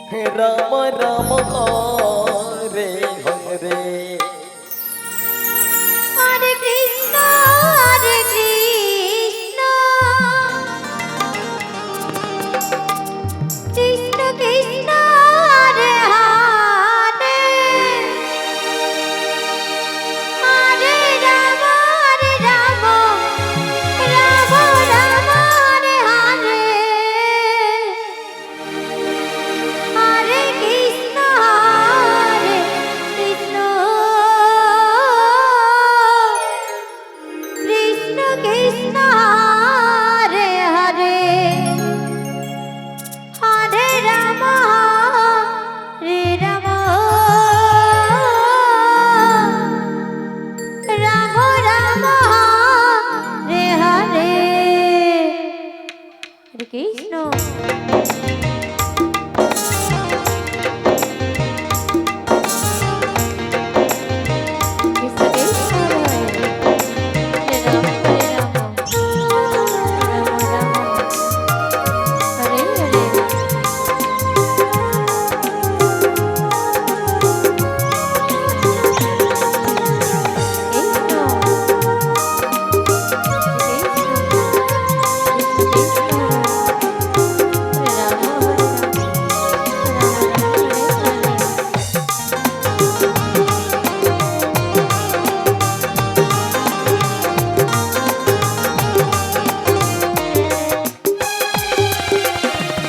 রাম রাম হরে হরে হরে কৃষ্ণ হরে কৃষ্ণ কৃষ্ণ কৃষ্ণ হরে হরে হরে রাম রাম রাম হরে হরে হরে কৃষ্ণ কৃষ্ণ কৃষ্ণ হরে হরে হরে রাম রাম রাম হরে হরে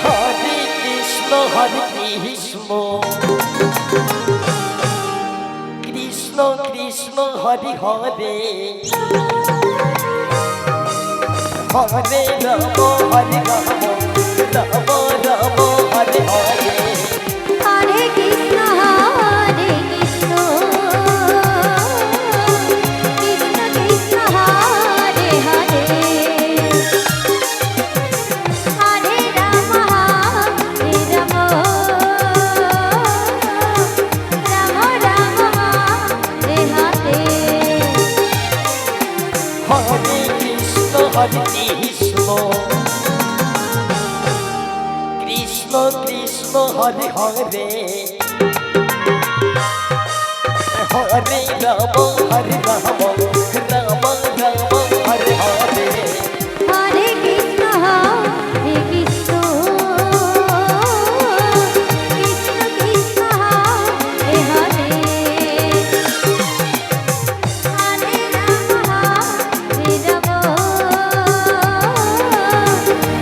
হরে কৃষ্ণ হরে কৃষ্ণ কৃষ্ণ কৃষ্ণ হরে হরে হরে রাম হরে রাম রাম রাম হরে হরে হরে কৃষ্ণ কৃষ্ণ কৃষ্ণ হরে হরে হরে রাম রাম রাম হরে হরে হরে কৃষ্ণ কৃষ্ণ কৃষ্ণ হরে হরে হরে রাম হরে রাম রাম রাম হরে হরে হরে কৃষ্ণ কৃষ্ণ কৃষ্ণ হরে হরে হরে রাম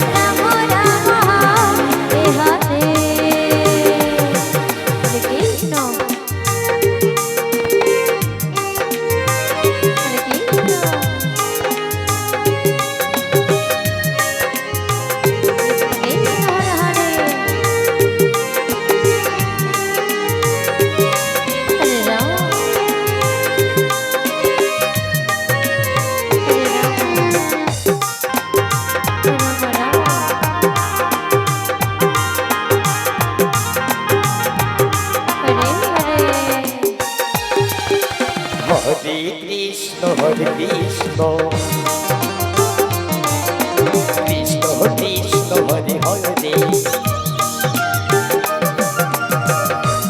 রাম হরে হরে হরে কৃষ্ণ হরে কৃষ্ণ কৃষ্ণ কৃষ্ণ হরে হরে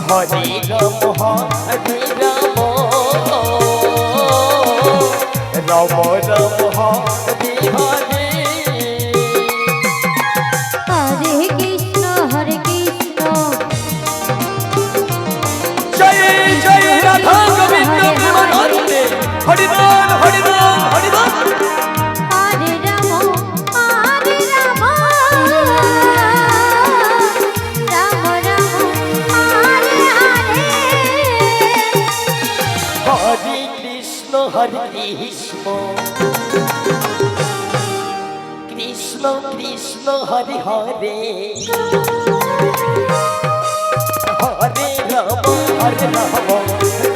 হরে রাম হরে রাম রাম রাম হরে হরে হরে কৃষ্ণ জয় জয় রাধা গোবিন্দ প্রেমানন্দে হরি রাম হরি রাম হরি রাম হরে রাম রাম রাম হরে হরে হরে কৃষ্ণ কৃষ্ণ কৃষ্ণ হরে হরে হরে রাম হরে রাম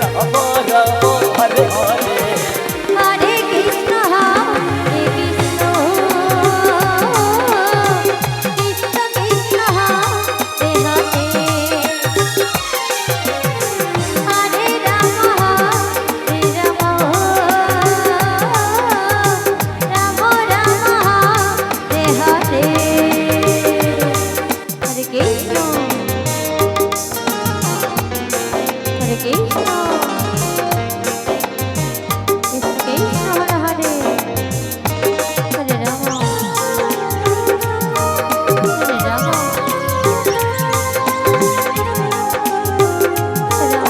রাম রাম হরে হরে হরে কৃষ্ণ কৃষ্ণ কৃষ্ণ হরে হরে হরে রাম রাম রাম হরে হরে হরে কৃষ্ণ কৃষ্ণ কৃষ্ণ হরে হরে হরে রাম হরে রাম রাম রাম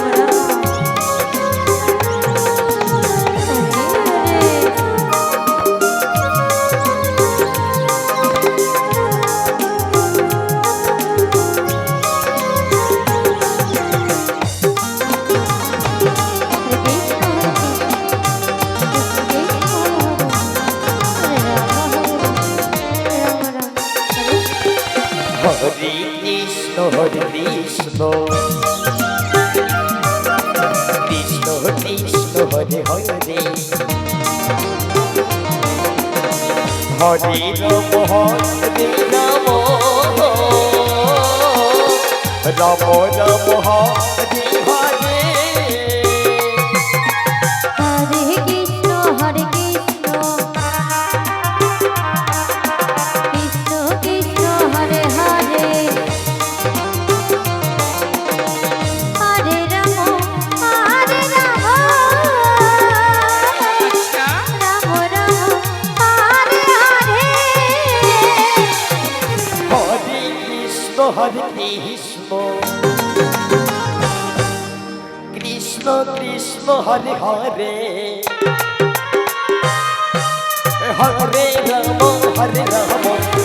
হরে হরে কৃষ্ণ কৃষ্ণ কৃষ্ণ হরে হরে হরে রাম হরে রাম রাম রাম হরে হরে হরে কৃষ্ণ হরে কৃষ্ণ কৃষ্ণ কৃষ্ণ হরে হরে হরে রাম হরে রাম রাম রাম হরে হরে হরে কৃষ্ণ কৃষ্ণ কৃষ্ণ হরে হরে হরে রাম